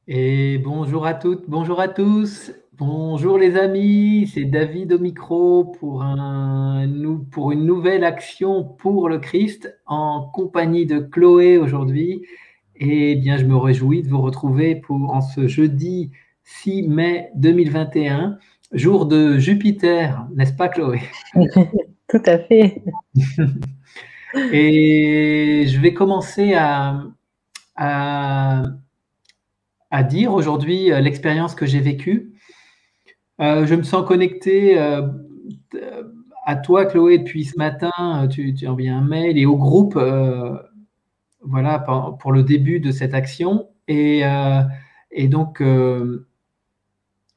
Et bonjour à toutes, bonjour à tous, bonjour les amis, c'est David au micro pour une nouvelle action pour le Christ en compagnie de Chloé aujourd'hui. Et bien, je me réjouis de vous retrouver en ce jeudi 6 mai 2021, jour de Jupiter, n'est-ce pas Chloé? Tout à fait. Et je vais commencer à, à dire aujourd'hui l'expérience que j'ai vécue. Je me sens connecté à toi, Chloé, depuis ce matin. Tu as envoyé un mail et au groupe, voilà, pour le début de cette action. Et donc,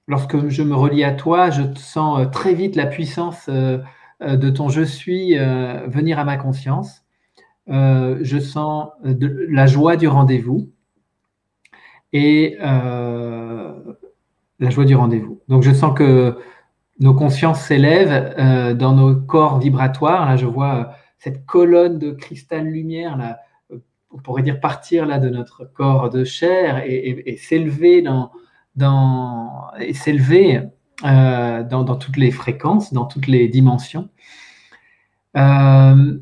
lorsque je me relie à toi, je sens très vite la puissance de ton je suis venir à ma conscience. Je sens la joie du rendez-vous et la joie du rendez-vous. Donc, je sens que nos consciences s'élèvent dans nos corps vibratoires. Là, je vois cette colonne de cristal lumière, là, on pourrait dire partir là, de notre corps de chair et s'élever et s'élever dans toutes les fréquences, dans toutes les dimensions. Euh,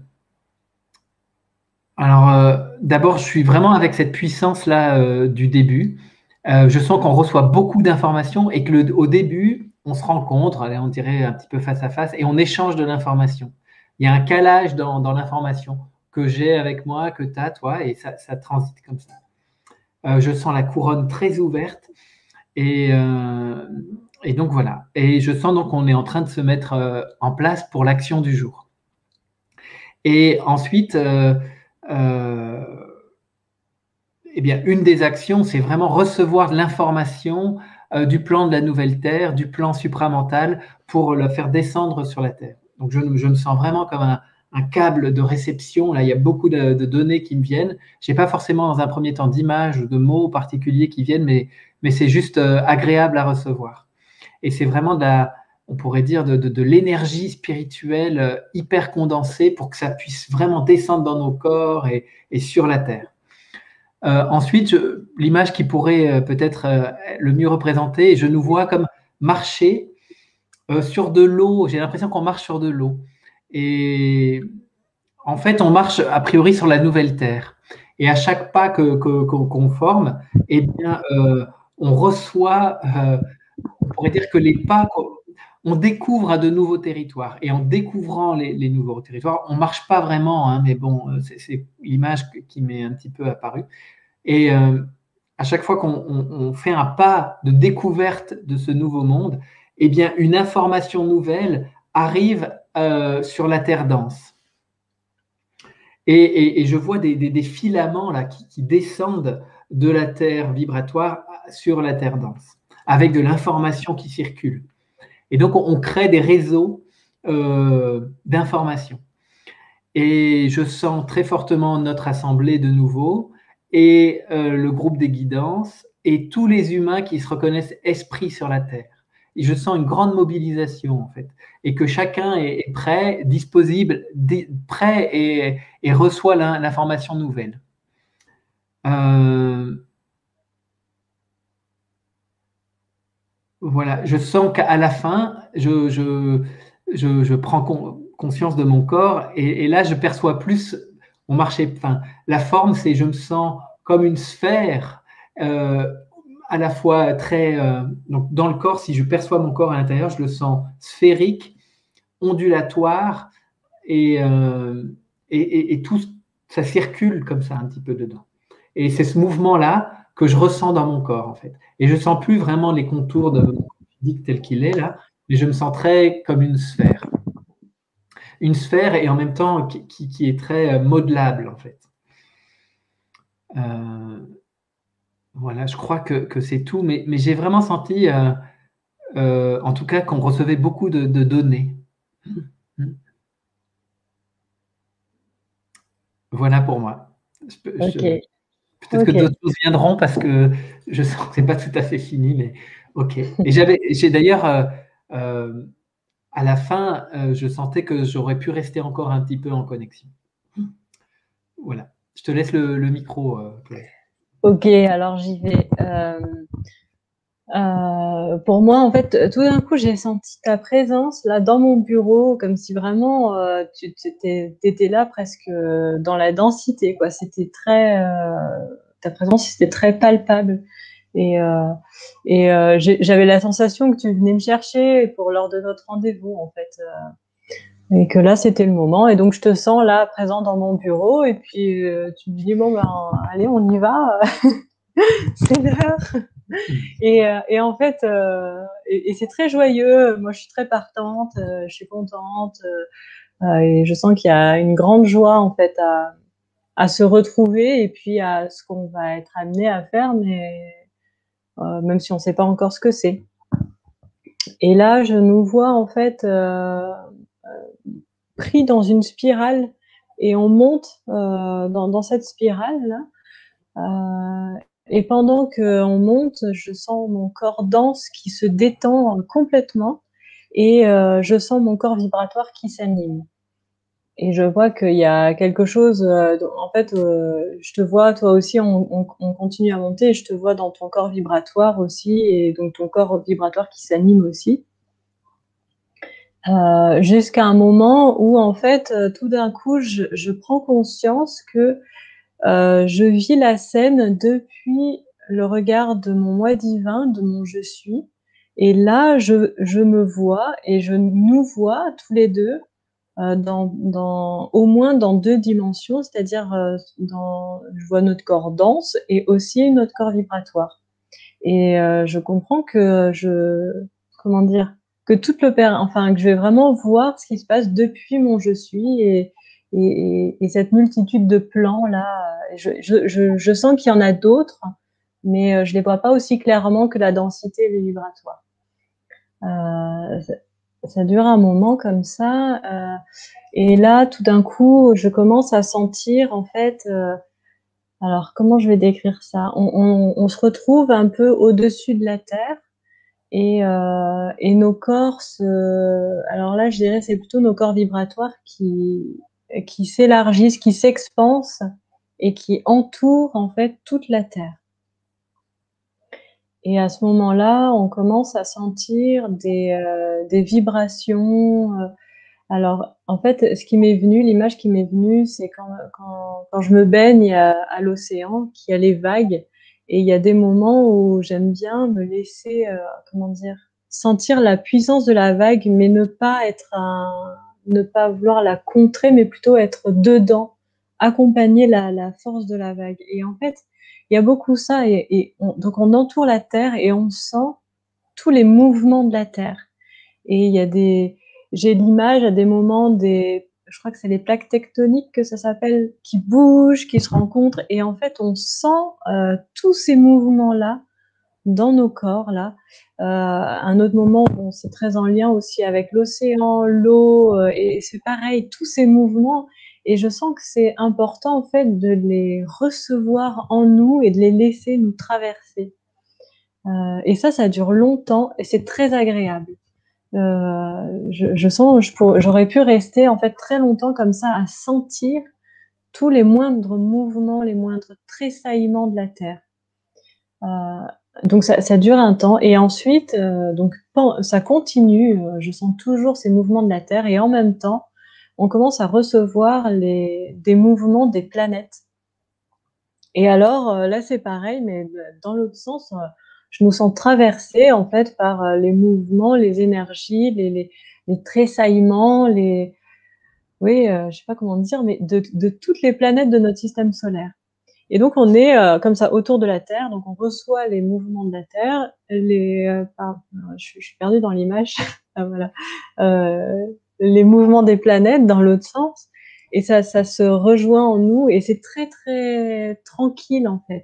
D'abord, je suis vraiment avec cette puissance-là du début. Je sens qu'on reçoit beaucoup d'informations et que au début, on se rencontre, allez, on dirait un petit peu face à face, et on échange de l'information. Il y a un calage dans l'information que j'ai avec moi, que tu as, toi, et ça transite comme ça. Je sens la couronne très ouverte et, euh, et donc voilà. Et je sens donc qu'on est en train de se mettre en place pour l'action du jour. Et ensuite, euh, eh bien, une des actions, c'est vraiment recevoir de l'information du plan de la nouvelle Terre, du plan supramental, pour le faire descendre sur la Terre. Donc, je me sens vraiment comme un câble de réception. Là, il y a beaucoup de données qui me viennent. Je n'ai pas forcément dans un premier temps d'images ou de mots particuliers qui viennent, mais c'est juste agréable à recevoir. Et c'est vraiment on pourrait dire, de l'énergie spirituelle hyper condensée pour que ça puisse vraiment descendre dans nos corps et sur la Terre. Ensuite, l'image qui pourrait peut-être le mieux représenter, je nous vois comme marcher sur de l'eau. J'ai l'impression qu'on marche sur de l'eau. Et en fait, on marche a priori sur la nouvelle Terre. Et à chaque pas qu'on forme, eh bien, on reçoit, on pourrait dire que les pas, on découvre à de nouveaux territoires. Et en découvrant les nouveaux territoires, on ne marche pas vraiment, hein, mais bon, c'est l'image qui m'est un petit peu apparue. Et à chaque fois qu'on fait un pas de découverte de ce nouveau monde, eh bien, une information nouvelle arrive sur la terre dense. Et je vois des filaments là, qui descendent de la terre vibratoire sur la terre dense, avec de l'information qui circule. Et donc, on crée des réseaux d'informations. Et je sens très fortement notre assemblée de nouveau et le groupe des guidances et tous les humains qui se reconnaissent esprits sur la Terre. Et je sens une grande mobilisation en fait, et que chacun est prêt, disponible, prêt et reçoit l'information nouvelle. Euh, voilà, je sens qu'à la fin, je prends conscience de mon corps et là, je perçois plus mon marché. Enfin, la forme, c'est je me sens comme une sphère, euh, à la fois très. Donc, dans le corps, si je perçois mon corps à l'intérieur, je le sens sphérique, ondulatoire et tout ça circule comme ça un petit peu dedans. Et c'est ce mouvement-là que je ressens dans mon corps, en fait. Et je ne sens plus vraiment les contours de mon corps physique tel qu'il est là, mais je me sens très comme une sphère. Une sphère et en même temps qui est très modelable, en fait. Euh, voilà, je crois que c'est tout, mais j'ai vraiment senti, en tout cas, qu'on recevait beaucoup de données. Voilà pour moi. Ok, Peut-être que ok. d'autres choses viendront parce que je sens que c'est pas tout à fait fini, mais ok. Et j'ai d'ailleurs, euh, à la fin, je sentais que j'aurais pu rester encore un petit peu en connexion. Voilà. Je te laisse le micro, Chloé. Ok, alors j'y vais. Pour moi, en fait, tout d'un coup, j'ai senti ta présence là dans mon bureau, comme si vraiment tu étais là presque dans la densité, quoi. C'était très, ta présence, c'était très palpable. Et, euh, j'avais la sensation que tu venais me chercher pour lors de notre rendez-vous, en fait. Et que là, c'était le moment. Et donc, je te sens là, présent dans mon bureau. Et puis, tu me dis, bon, ben, allez, on y va. C'est l'heure. Et en fait, et c'est très joyeux. Moi, je suis très partante. Je suis contente. Et je sens qu'il y a une grande joie, en fait, à se retrouver et puis à ce qu'on va être amené à faire, mais même si on ne sait pas encore ce que c'est. Et là, je nous vois, en fait, pris dans une spirale et on monte dans cette spirale-là. Et pendant qu'on monte, je sens mon corps dense qui se détend complètement et je sens mon corps vibratoire qui s'anime. Et je vois qu'il y a quelque chose, en fait, je te vois, toi aussi, on continue à monter et je te vois dans ton corps vibratoire aussi et donc ton corps vibratoire qui s'anime aussi. Jusqu'à un moment où, en fait, tout d'un coup, je prends conscience que je vis la scène depuis le regard de mon moi divin, de mon je suis. Et là, je me vois et je nous vois tous les deux au moins dans deux dimensions, c'est-à-dire je vois notre corps dense et aussi notre corps vibratoire. Et je comprends que comment dire, que enfin que je vais vraiment voir ce qui se passe depuis mon je suis et cette multitude de plans là, je sens qu'il y en a d'autres, mais je les vois pas aussi clairement que la densité et le vibratoire. Ça, ça dure un moment comme ça, et là, tout d'un coup, je commence à sentir en fait. Alors, comment je vais décrire ça? On se retrouve un peu au-dessus de la terre et nos corps alors là, je dirais, c'est plutôt nos corps vibratoires qui s'élargissent, qui s'expansent et qui entourent en fait toute la terre. Et à ce moment-là, on commence à sentir des vibrations. Alors, en fait, ce qui m'est venu, l'image qui m'est venue, c'est quand je me baigne à l'océan, qu'il y a les vagues, et il y a des moments où j'aime bien me laisser, comment dire, sentir la puissance de la vague, mais ne pas vouloir la contrer, mais plutôt être dedans, accompagner la force de la vague. Et en fait, il y a beaucoup ça, donc on entoure la Terre et on sent tous les mouvements de la Terre. Et j'ai l'image à des moments je crois que c'est les plaques tectoniques que ça s'appelle, qui bougent, qui se rencontrent. Et en fait, on sent tous ces mouvements-là dans nos corps, là. Un autre moment, bon, c'est très en lien aussi avec l'océan, l'eau, et c'est pareil, tous ces mouvements. Et je sens que c'est important, en fait, de les recevoir en nous et de les laisser nous traverser. Et ça dure longtemps et c'est très agréable. Je sens, j'aurais pu rester en fait très longtemps comme ça à sentir tous les moindres mouvements, les moindres tressaillements de la terre. Donc ça dure un temps et ensuite donc ça continue. Je sens toujours ces mouvements de la terre et en même temps on commence à recevoir des mouvements des planètes. Et alors là c'est pareil mais dans l'autre sens. Je nous sens traversés en fait par les mouvements, les énergies, les tressaillements, oui, je sais pas comment dire, mais de toutes les planètes de notre système solaire. Et donc on est comme ça autour de la Terre, donc on reçoit les mouvements de la Terre, je suis perdue dans l'image, ah, voilà, les mouvements des planètes dans l'autre sens, et ça se rejoint en nous, et c'est très très tranquille en fait.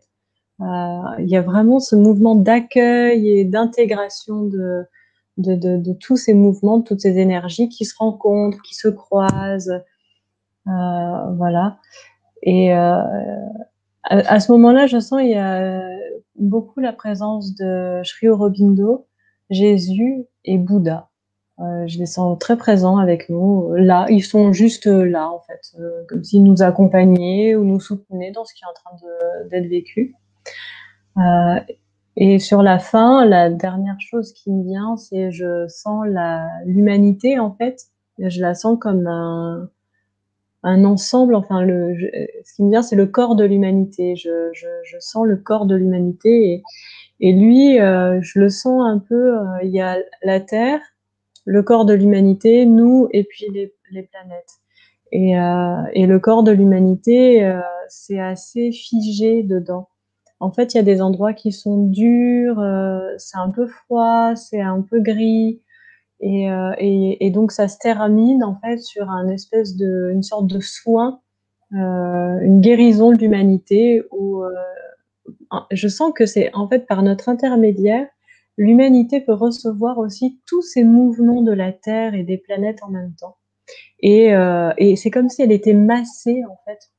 Il y a vraiment ce mouvement d'accueil et d'intégration de tous ces mouvements, de toutes ces énergies qui se rencontrent, qui se croisent. Voilà. Et à ce moment-là, je sens il y a beaucoup la présence de Sri Aurobindo, Jésus et Bouddha. Je les sens très présents avec nous. Là, ils sont juste là, en fait, comme s'ils nous accompagnaient ou nous soutenaient dans ce qui est en train d'être vécu. Euh, et sur la fin, la dernière chose qui me vient, c'est je sens l'humanité en fait. Je la sens comme un ensemble. Enfin, ce qui me vient, c'est le corps de l'humanité. Je sens le corps de l'humanité et lui, je le sens un peu. Il y a la Terre, le corps de l'humanité, nous et puis les planètes. Et le corps de l'humanité, c'est assez figé dedans. En fait, il y a des endroits qui sont durs, c'est un peu froid, c'est un peu gris, et donc ça se termine en fait sur une sorte de soin, une guérison de l'humanité où je sens que c'est en fait par notre intermédiaire, l'humanité peut recevoir aussi tous ces mouvements de la Terre et des planètes en même temps. Et c'est comme si elle était massée en fait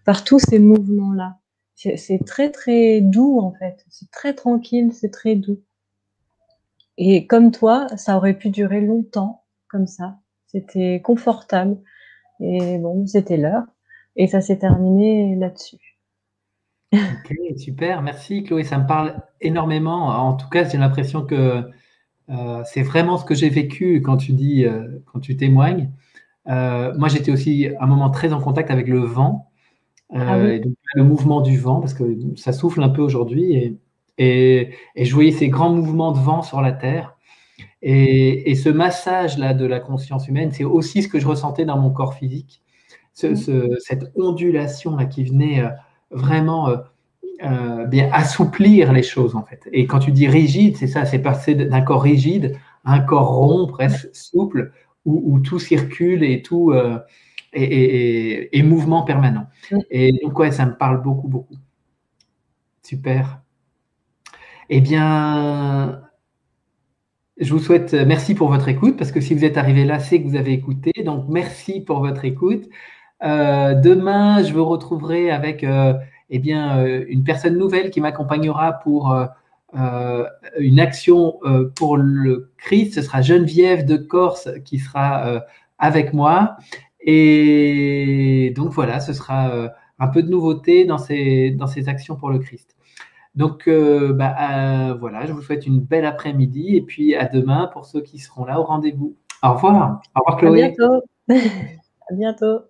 par tous ces mouvements-là. C'est très très doux en fait. C'est très tranquille, c'est très doux. Et comme toi, ça aurait pu durer longtemps comme ça. C'était confortable. Et bon, c'était l'heure. Et ça s'est terminé là-dessus. Ok, super, merci Chloé, ça me parle énormément. En tout cas, j'ai l'impression que c'est vraiment ce que j'ai vécu quand tu dis, quand tu témoignes. Moi, j'étais aussi un moment très en contact avec le vent, Ah oui. et donc le mouvement du vent, parce que ça souffle un peu aujourd'hui, et je voyais ces grands mouvements de vent sur la Terre. Et ce massage-là de la conscience humaine, c'est aussi ce que je ressentais dans mon corps physique, cette ondulation-là qui venait vraiment bien assouplir les choses, en fait. Et quand tu dis rigide, c'est ça, c'est passer d'un corps rigide à un corps rond, presque souple, où tout circule et tout est mouvement permanent. Et donc, ouais, ça me parle beaucoup, beaucoup. Super. Eh bien, je vous souhaite merci pour votre écoute, parce que si vous êtes arrivé là, c'est que vous avez écouté. Donc, merci pour votre écoute. Demain, je vous retrouverai avec eh bien, une personne nouvelle qui m'accompagnera pour euh, une action pour le Christ. Ce sera Geneviève de Corse qui sera avec moi. Et donc voilà, ce sera un peu de nouveauté dans ces actions pour le Christ. Donc voilà, je vous souhaite une belle après-midi et puis à demain pour ceux qui seront là au rendez-vous. Au revoir. Au revoir À Chloé. bientôt. À bientôt.